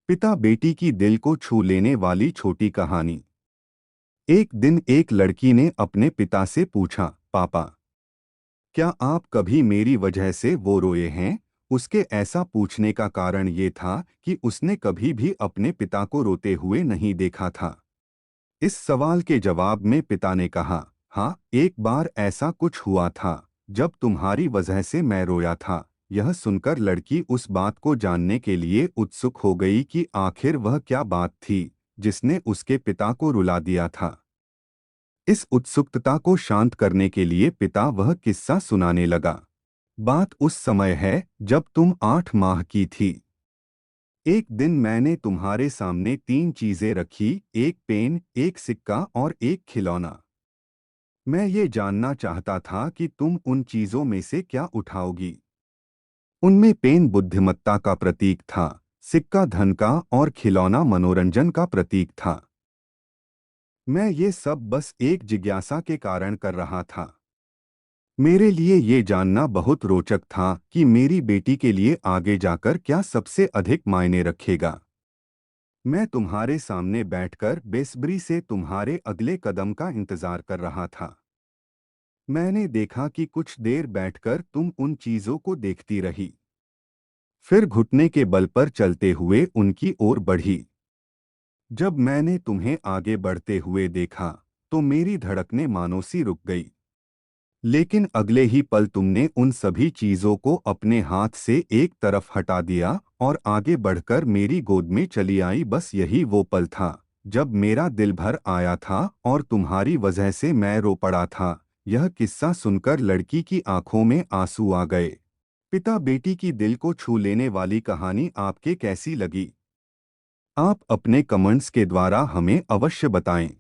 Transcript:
पिता बेटी की दिल को छू लेने वाली छोटी कहानी। एक दिन एक लड़की ने अपने पिता से पूछा, पापा, क्या आप कभी मेरी वजह से वो रोए हैं? उसके ऐसा पूछने का कारण ये था कि उसने कभी भी अपने पिता को रोते हुए नहीं देखा था। इस सवाल के जवाब में पिता ने कहा, हाँ, एक बार ऐसा कुछ हुआ था जब तुम्हारी वजह से मैं रोया था। यह सुनकर लड़की उस बात को जानने के लिए उत्सुक हो गई कि आखिर वह क्या बात थी जिसने उसके पिता को रुला दिया था। इस उत्सुकता को शांत करने के लिए पिता वह किस्सा सुनाने लगा। बात उस समय है जब तुम 8 माह की थी। एक दिन मैंने तुम्हारे सामने 3 चीजें रखी, एक पेन, एक सिक्का और एक खिलौना। मैं ये जानना चाहता था कि तुम उन चीजों में से क्या उठाओगी। उनमें पेन बुद्धिमत्ता का प्रतीक था, सिक्का धन का और खिलौना मनोरंजन का प्रतीक था। मैं ये सब बस एक जिज्ञासा के कारण कर रहा था। मेरे लिए ये जानना बहुत रोचक था कि मेरी बेटी के लिए आगे जाकर क्या सबसे अधिक मायने रखेगा। मैं तुम्हारे सामने बैठकर बेसब्री से तुम्हारे अगले कदम का इंतजार कर रहा था। मैंने देखा कि कुछ देर बैठकर तुम उन चीजों को देखती रही, फिर घुटने के बल पर चलते हुए उनकी ओर बढ़ी। जब मैंने तुम्हें आगे बढ़ते हुए देखा तो मेरी धड़कनें मानो सी रुक गई। लेकिन अगले ही पल तुमने उन सभी चीजों को अपने हाथ से एक तरफ हटा दिया और आगे बढ़कर मेरी गोद में चली आई। बस यही वो पल था जब मेरा दिल भर आया था और तुम्हारी वजह से मैं रो पड़ा था। यह किस्सा सुनकर लड़की की आंखों में आंसू आ गए। पिता बेटी की दिल को छू लेने वाली कहानी आपके कैसी लगी? आप अपने कमेंट्स के द्वारा हमें अवश्य बताएं।